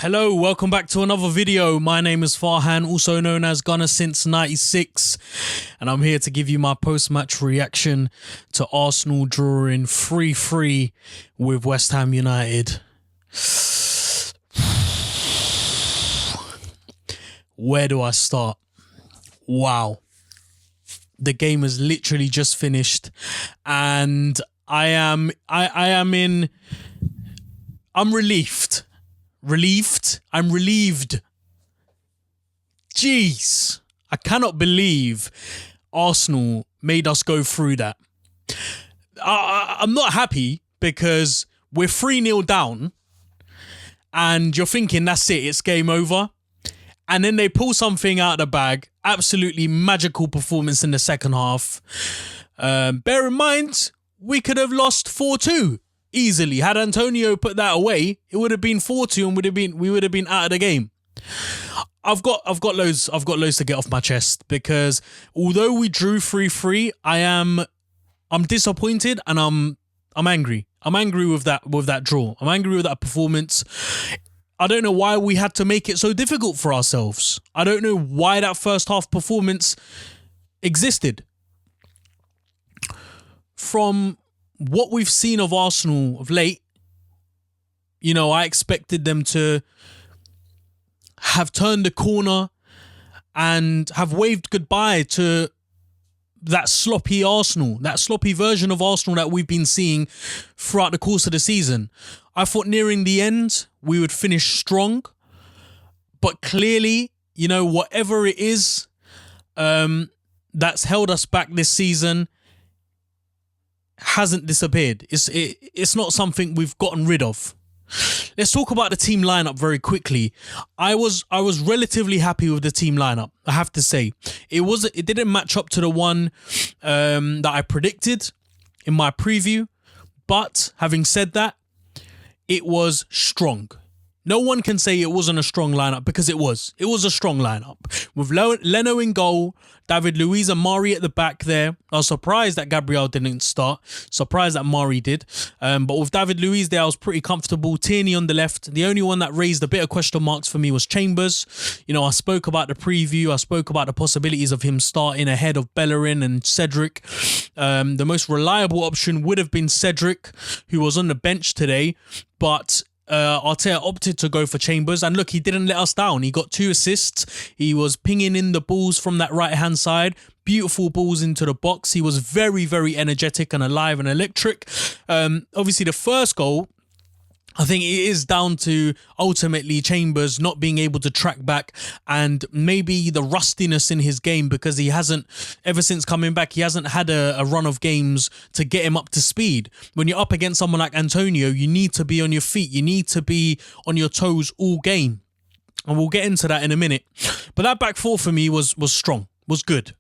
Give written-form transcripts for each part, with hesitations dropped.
Hello, welcome back to another video. My name is Farhan, also known as Gunner since 96, and I'm here to give you my post-match reaction to Arsenal drawing 3-3 with West Ham United. Where do I start? Wow. The game has literally just finished, and I'm relieved. I'm relieved. Jeez. I cannot believe Arsenal made us go through that. I'm not happy because we're 3-0 down and you're thinking that's it, it's game over. And then they pull something out of the bag. Absolutely magical performance in the second half. Bear in mind, we could have lost 4-2. Easily. Had Antonio put that away, it would have been 4-2 and we would have been out of the game. I've got loads to get off my chest because although we drew 3-3, I'm disappointed and I'm angry. I'm angry with that draw. I'm angry with that performance. I don't know why we had to make it so difficult for ourselves. I don't know why that first half performance existed. From what we've seen of Arsenal of late, you know, I expected them to have turned the corner and have waved goodbye to that sloppy Arsenal, that sloppy version of Arsenal that we've been seeing throughout the course of the season. I thought nearing the end, we would finish strong, but clearly, you know, whatever it is that's held us back this season hasn't disappeared. It's not something we've gotten rid of. Let's talk about the team lineup very quickly. I was relatively happy with the team lineup, I have to say. It didn't match up to the one that I predicted in my preview, but having said that, it was strong. No one can say it wasn't a strong lineup because it was. It was a strong lineup. With Leno in goal, David Luiz and Mari at the back there. I was surprised that Gabriel didn't start. Surprised that Mari did. But with David Luiz there, I was pretty comfortable. Tierney on the left. The only one that raised a bit of question marks for me was Chambers. You know, I spoke about the preview. I spoke about the possibilities of him starting ahead of Bellerin and Cedric. The most reliable option would have been Cedric, who was on the bench today. But Arteta opted to go for Chambers, and look, he didn't let us down. He got 2 assists. He was pinging in the balls from that right hand side, beautiful balls into the box. He was very, very energetic and alive and electric. Obviously the first goal, I think it is down to ultimately Chambers not being able to track back and maybe the rustiness in his game, because he hasn't, ever since coming back, he hasn't had a run of games to get him up to speed. When you're up against someone like Antonio, you need to be on your feet. You need to be on your toes all game. And we'll get into that in a minute. But that back four for me was strong, was good.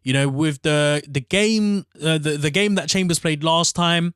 You know, with the game that Chambers played last time,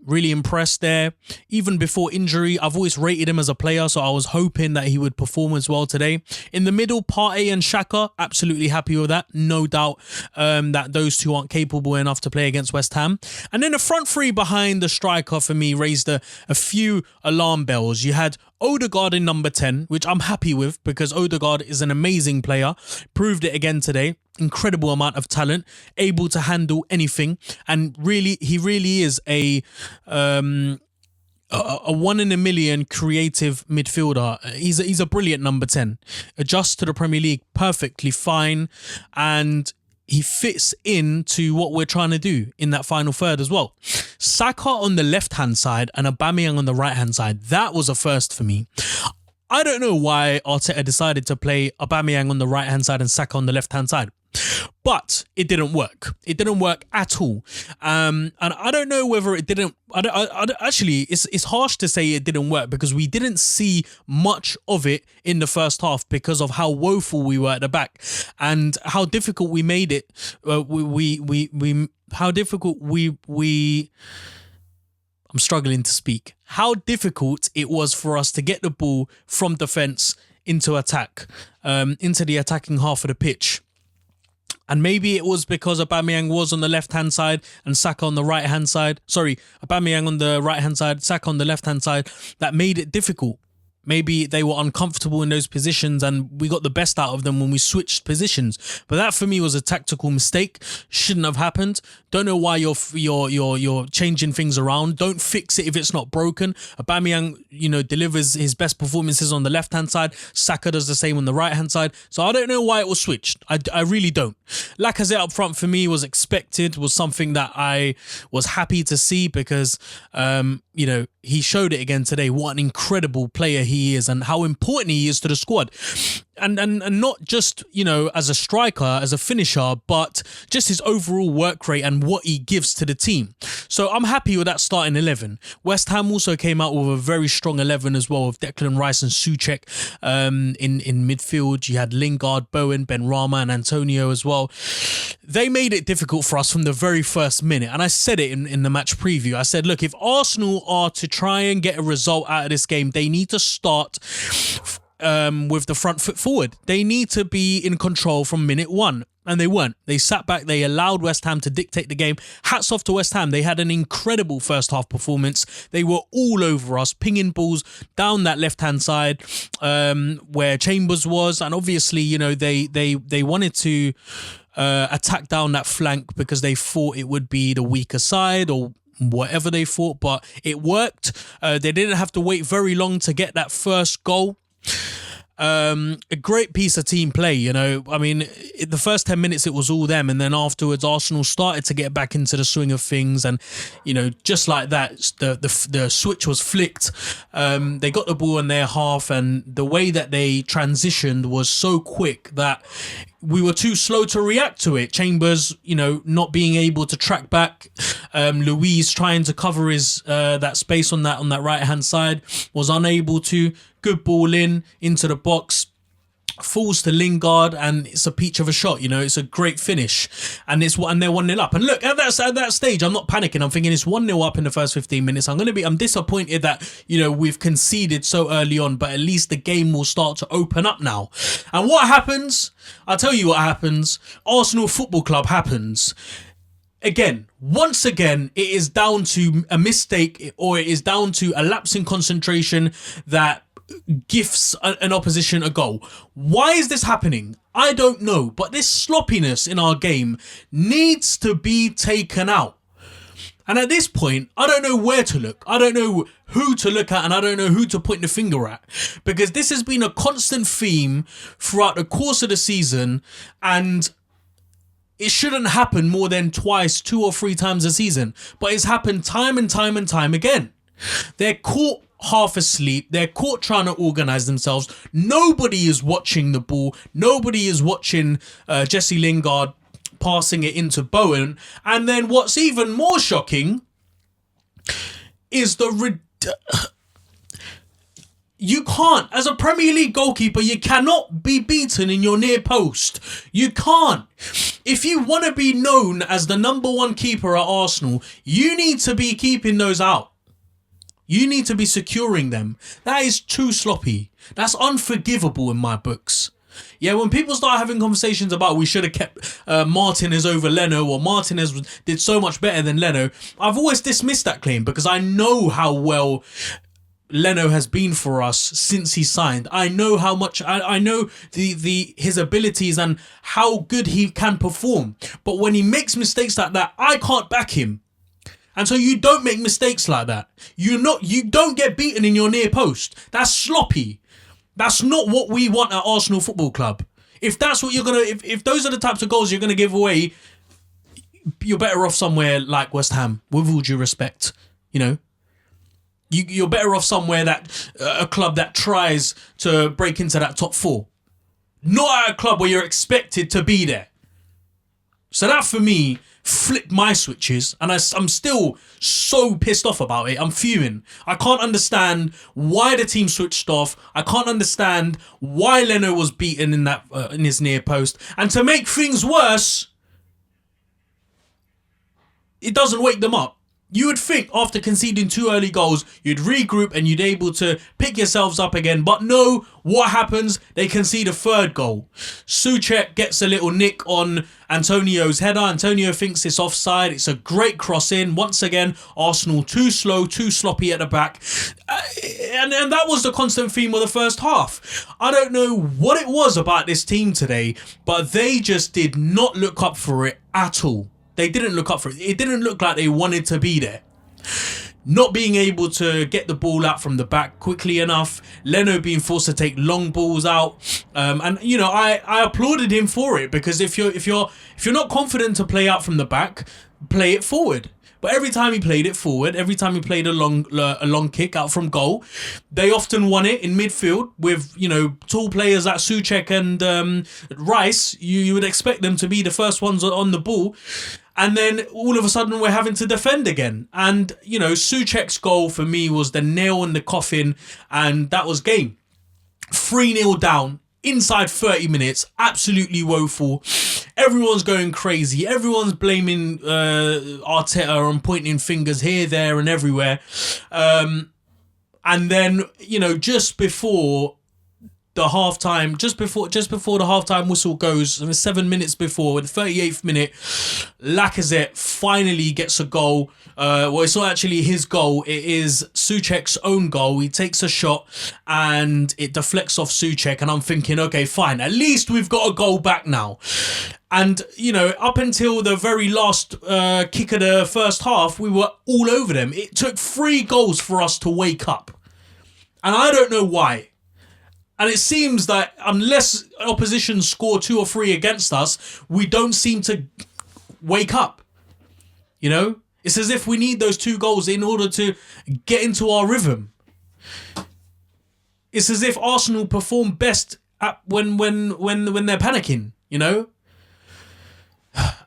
really impressed there. Even before injury, I've always rated him as a player, so I was hoping that he would perform as well today. In the middle, Partey and Xhaka, absolutely happy with that. No doubt that those two aren't capable enough to play against West Ham. And then the front three behind the striker for me raised a few alarm bells. You had Odegaard in number 10, which I'm happy with because Odegaard is an amazing player. Proved it again today. Incredible amount of talent, able to handle anything, and really, he really is a 1 in a million creative midfielder. He's a brilliant number 10. Adjusts to the Premier League perfectly fine, and he fits into what we're trying to do in that final third as well. Saka on the left-hand side and Aubameyang on the right-hand side. That was a first for me. I don't know why Arteta decided to play Aubameyang on the right-hand side and Saka on the left-hand side. But it didn't work. It didn't work at all. And I don't know whether it didn't... Actually, it's harsh to say it didn't work because we didn't see much of it in the first half because of how woeful we were at the back and how difficult we made it. I'm struggling to speak. How difficult it was for us to get the ball from defence into attack, into the attacking half of the pitch. And maybe it was because Aubameyang was on the left-hand side and Saka on the right-hand side. Sorry, Aubameyang on the right-hand side, Saka on the left-hand side. That made it difficult. Maybe they were uncomfortable in those positions and we got the best out of them when we switched positions. But that for me was a tactical mistake. Shouldn't have happened. Don't know why you're changing things around. Don't fix it if it's not broken. Aubameyang, delivers his best performances on the left-hand side. Saka does the same on the right-hand side. So I don't know why it was switched. I really don't. Lacazette up front for me was expected, was something that I was happy to see because, he showed it again today. What an incredible player he is and how important he is to the squad. And not just, as a striker, as a finisher, but just his overall work rate and what he gives to the team. So I'm happy with that starting 11. West Ham also came out with a very strong 11 as well, with Declan Rice and Souček in midfield. You had Lingard, Bowen, Benrahma and Antonio as well. They made it difficult for us from the very first minute. And I said it in the match preview. I said, look, if Arsenal are to try and get a result out of this game, they need to start with the front foot forward. They need to be in control from minute one. And they weren't. They sat back. They allowed West Ham to dictate the game. Hats off to West Ham. They had an incredible first half performance. They were all over us, pinging balls down that left-hand side where Chambers was. And obviously, they wanted to attack down that flank because they thought it would be the weaker side or whatever they thought. But it worked. They didn't have to wait very long to get that first goal. A great piece of team play, I mean, the first 10 minutes it was all them, and then afterwards Arsenal started to get back into the swing of things, and just like that the switch was flicked. They got the ball in their half, and the way that they transitioned was so quick that we were too slow to react to it. Chambers, not being able to track back. Luiz trying to cover his that space on that right hand side, was unable to. Good ball into the box, falls to Lingard, and it's a peach of a shot. It's a great finish, and they're 1-0 up. And look, at that stage, I'm not panicking. I'm thinking it's 1-0 up in the first 15 minutes. I'm disappointed that we've conceded so early on, but at least the game will start to open up now. And what happens? I'll tell you what happens. Arsenal Football Club happens. Once again, it is down to a mistake, or it is down to a lapse in concentration that gifts an opposition a goal. Why is this happening? I don't know, but this sloppiness in our game needs to be taken out. And at this point, I don't know where to look. I don't know who to look at, and I don't know who to point the finger at, because this has been a constant theme throughout the course of the season, and it shouldn't happen more than twice, 2 or 3 times a season, but it's happened time and time and time again. They're caught half asleep. They're caught trying to organise themselves. Nobody is watching the ball. Nobody is watching Jesse Lingard passing it into Bowen. And then what's even more shocking is you can't, as a Premier League goalkeeper, you cannot be beaten in your near post. You can't. If you want to be known as the number one keeper at Arsenal, you need to be keeping those out. You need to be securing them. That is too sloppy. That's unforgivable in my books. Yeah, when people start having conversations about we should have kept Martinez over Leno, or Martinez did so much better than Leno, I've always dismissed that claim because I know how well Leno has been for us since he signed. I know how much I know his abilities and how good he can perform. But when he makes mistakes like that, I can't back him. And so you don't make mistakes like that. You don't get beaten in your near post. That's sloppy. That's not what we want at Arsenal Football Club. If that's what if those are the types of goals you're gonna give away, you're better off somewhere like West Ham, with all due respect. You're better off somewhere that a club that tries to break into that top 4, not at a club where you're expected to be there. So that for me flipped my switches, and I'm still so pissed off about it. I'm fuming. I can't understand why the team switched off. I can't understand why Leno was beaten in his near post. And to make things worse, it doesn't wake them up. You would think after conceding 2 early goals, you'd regroup and you'd able to pick yourselves up again. But no, what happens? They concede a 3rd goal. Souček gets a little nick on Antonio's header. Antonio thinks it's offside. It's a great cross in. Once again, Arsenal too slow, too sloppy at the back. And that was the constant theme of the first half. I don't know what it was about this team today, but they just did not look up for it at all. They didn't look up for it. It didn't look like they wanted to be there. Not being able to get the ball out from the back quickly enough. Leno being forced to take long balls out. And you know, I applauded him for it, because if you're not confident to play out from the back, play it forward. But every time he played it forward, every time he played a long kick out from goal, they often won it in midfield with, you know, tall players like Souček and Rice. You would expect them to be the first ones on the ball. And then all of a sudden we're having to defend again. And, you know, Souček's goal for me was the nail in the coffin, and that was game. 3-0 down. Inside 30 minutes, absolutely woeful. Everyone's going crazy. Everyone's blaming Arteta and pointing fingers here, there, and everywhere. And then, you know, just before the halftime, just before the halftime whistle goes, 7 minutes before, in the 38th minute, Lacazette finally gets a goal. Well, it's not actually his goal. It is Souček's own goal. He takes a shot and it deflects off Souček. And I'm thinking, okay, fine. At least we've got a goal back now. And, you know, up until the very last kick of the first half, we were all over them. It took 3 goals for us to wake up. And I don't know why. And it seems that unless opposition score 2 or 3 against us, we don't seem to wake up. You know? It's as if we need those 2 goals in order to get into our rhythm. It's as if Arsenal perform best when they're panicking, you know?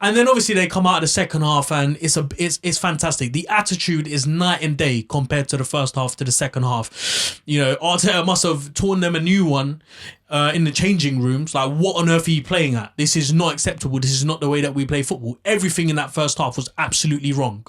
And then obviously they come out of the second half and it's fantastic. The attitude is night and day compared to the first half to the second half. You know, Arteta must have torn them a new one in the changing rooms. Like, what on earth are you playing at? This is not acceptable. This is not the way that we play football. Everything in that first half was absolutely wrong.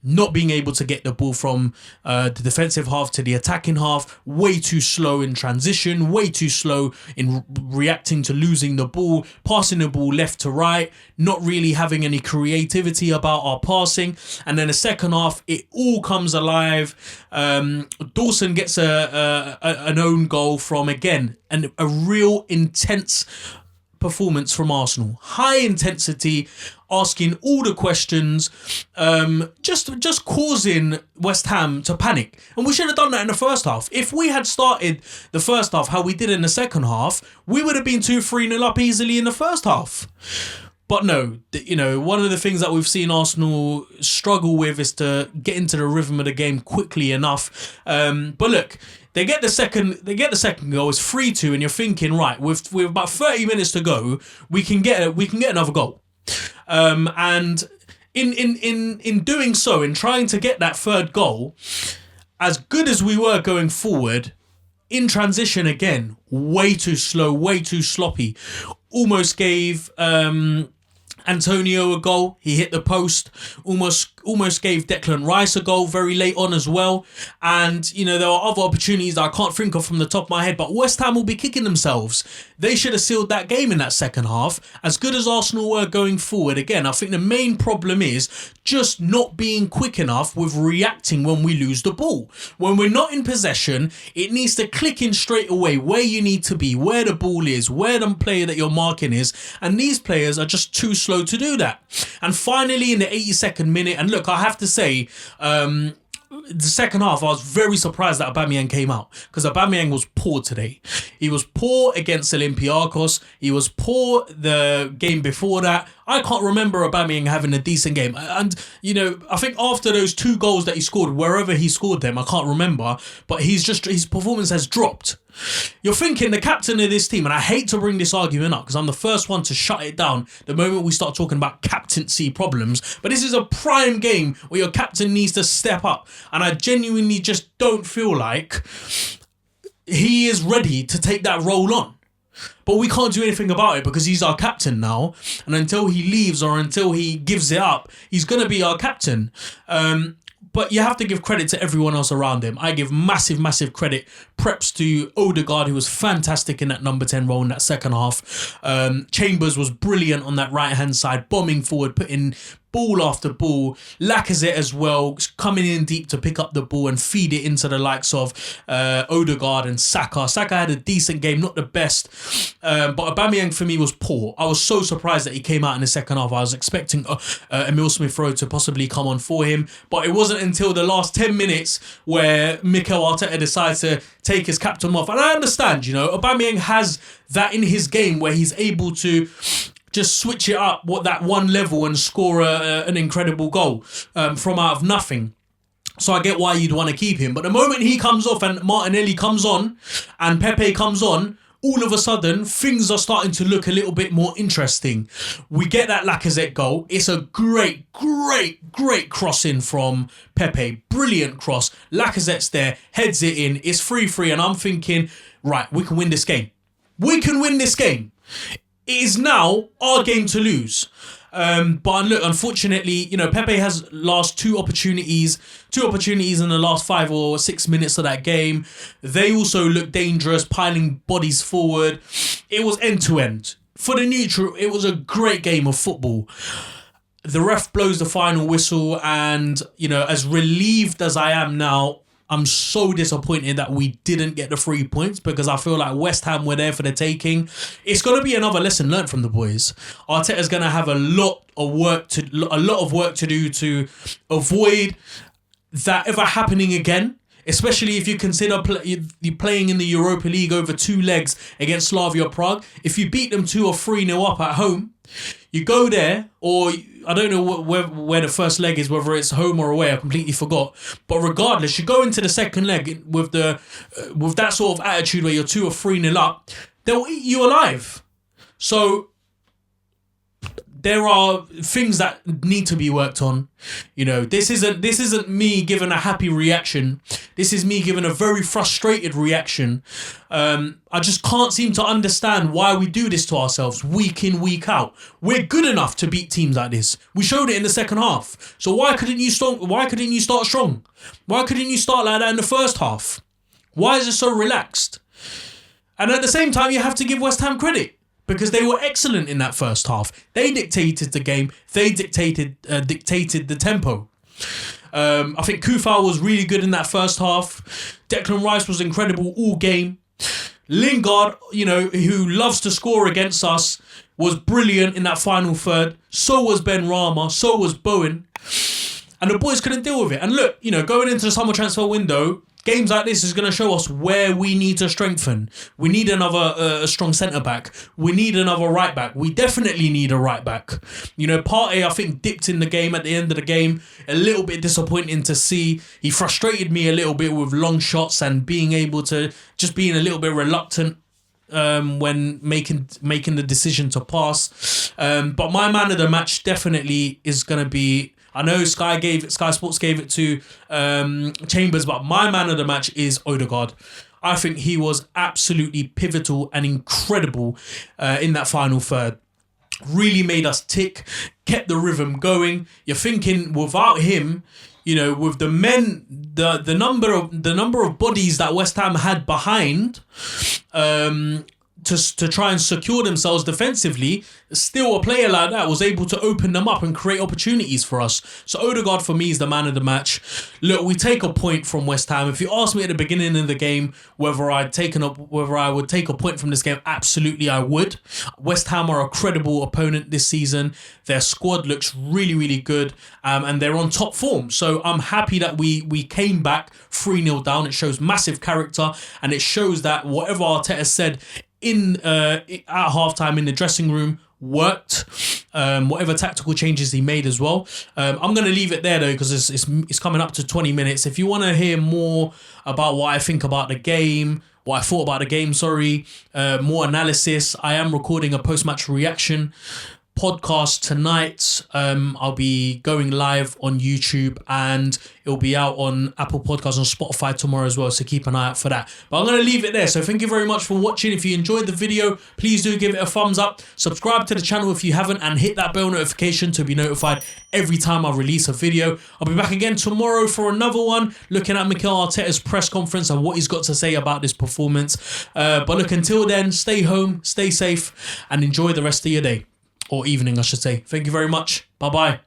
Not being able to get the ball from the defensive half to the attacking half. Way too slow in transition. Way too slow in reacting to losing the ball. Passing the ball left to right. Not really having any creativity about our passing. And then the second half, it all comes alive. Dawson gets an own goal from, again, and a real intense performance from Arsenal. High intensity, asking all the questions, just causing West Ham to panic. And we should have done that in the first half. If we had started the first half how we did in the second half, we would have been 2-3-0 up easily in the first half. But no, you know, one of the things that we've seen Arsenal struggle with is to get into the rhythm of the game quickly enough. But look, they get the second goal. It's 3-2, and you're thinking, right, with about 30 minutes to go, we can get another goal. And in doing so, in trying to get that third goal, as good as we were going forward, in transition again, way too slow, way too sloppy. Almost gave Antonio a goal. He hit the post. Almost gave Declan Rice a goal very late on as well. And, you know, there are other opportunities that I can't think of from the top of my head, but West Ham will be kicking themselves. They should have sealed that game in that second half. As good as Arsenal were going forward, again, I think the main problem is just not being quick enough with reacting when we lose the ball. When we're not in possession, it needs to click in straight away where you need to be, where the ball is, where the player that you're marking is. And these players are just too slow to do that. And finally, in the 82nd minute, and look, I have to say, the second half, I was very surprised that Aubameyang came out, because Aubameyang was poor today. He was poor against Olympiacos. He was poor the game before that. I can't remember Aubameyang having a decent game. And, you know, I think after those 2 goals that he scored, wherever he scored them, I can't remember, but his performance has dropped. You're thinking the captain of this team, and I hate to bring this argument up because I'm the first one to shut it down the moment we start talking about captaincy problems, but this is a prime game where your captain needs to step up, and I genuinely just don't feel like he is ready to take that role on. But we can't do anything about it because he's our captain now. And until he leaves or until he gives it up, he's going to be our captain. But you have to give credit to everyone else around him. I give massive credit. Preps to Odegaard, who was fantastic in that number 10 role in that second half. Chambers was brilliant on that right-hand side, bombing forward, putting ball after ball. Lacazette as well, coming in deep to pick up the ball and feed it into the likes of Odegaard and Saka. Saka had a decent game, not the best. But Aubameyang for me was poor. I was so surprised that he came out in the second half. I was expecting Emile Smith-Rowe to possibly come on for him. But it wasn't until the last 10 minutes where Mikel Arteta decides to take his captain off. And I understand, Aubameyang has that in his game where he's able to just switch it up that one level and score an incredible goal from out of nothing. So I get why you'd want to keep him. But the moment he comes off and Martinelli comes on and Pepe comes on, all of a sudden, things are starting to look a little bit more interesting. We get that Lacazette goal. It's a great crossing from Pepe. Brilliant cross. Lacazette's there, heads it in. It's 3-3 and I'm thinking, right, we can win this game. We can win this game. It is now our game to lose. But look, unfortunately, Pepe has lost two opportunities in the last 5 or 6 minutes of that game. They also look dangerous, piling bodies forward. It was end to end. For the neutral, it was a great game of football. The ref blows the final whistle and, as relieved as I am now, I'm so disappointed that we didn't get the 3 points because I feel like West Ham were there for the taking. It's going to be another lesson learned from the boys. Arteta's going to have a lot of work to do to avoid that ever happening again. Especially if you consider you playing in the Europa League over 2 legs against Slavia Prague. If you beat them 2 or 3-0 up at home, you go there, or I don't know where the first leg is, whether it's home or away, I completely forgot. But regardless, you go into the second leg with that sort of attitude where you're 2 or 3-0 up, they'll eat you alive. So there are things that need to be worked on. This isn't me giving a happy reaction. This is me giving a very frustrated reaction. I just can't seem to understand why we do this to ourselves week in, week out. We're good enough to beat teams like this. We showed it in the second half. So why couldn't you start strong? Why couldn't you start like that in the first half? Why is it so relaxed? And at the same time, you have to give West Ham credit, because they were excellent in that first half. They dictated the game. They dictated the tempo. I think Kufal was really good in that first half. Declan Rice was incredible all game. Lingard, who loves to score against us, was brilliant in that final third. So was Ben Rama. So was Bowen. And the boys couldn't deal with it. And look, going into the summer transfer window, games like this is going to show us where we need to strengthen. We need another strong centre-back. We need another right-back. We definitely need a right-back. Partey, I think, dipped in the game at the end of the game. A little bit disappointing to see. He frustrated me a little bit with long shots and being a little bit reluctant when making the decision to pass. But my man of the match definitely is going to be... I know Sky Sports gave it to Chambers, but my man of the match is Odegaard. I think he was absolutely pivotal and incredible in that final third. Really made us tick, kept the rhythm going. You're thinking without him, with the men, the number of bodies that West Ham had behind, to try and secure themselves defensively, still a player like that was able to open them up and create opportunities for us. So Odegaard for me is the man of the match. Look, we take a point from West Ham. If you asked me at the beginning of the game whether I would take a point from this game, absolutely I would. West Ham are a credible opponent this season. Their squad looks really, really good, and they're on top form. So I'm happy that we came back 3-0 down. It shows massive character, and it shows that whatever Arteta said at halftime in the dressing room worked. Whatever tactical changes he made as well. I'm going to leave it there though, because it's coming up to 20 minutes. If you want to hear more about what I think about the game, what I thought about the game, more analysis, I am recording a post-match reaction podcast tonight. I'll be going live on YouTube and it'll be out on Apple Podcasts and Spotify tomorrow as well, so keep an eye out for that. But I'm going to leave it there. So thank you very much for watching. If you enjoyed the video, please do give it a thumbs up. Subscribe to the channel if you haven't and hit that bell notification to be notified every time I release a video. I'll be back again tomorrow for another one, looking at Mikel Arteta's press conference and what he's got to say about this performance. But look, until then, stay home, stay safe, and enjoy the rest of your day. Or evening, I should say. Thank you very much. Bye-bye.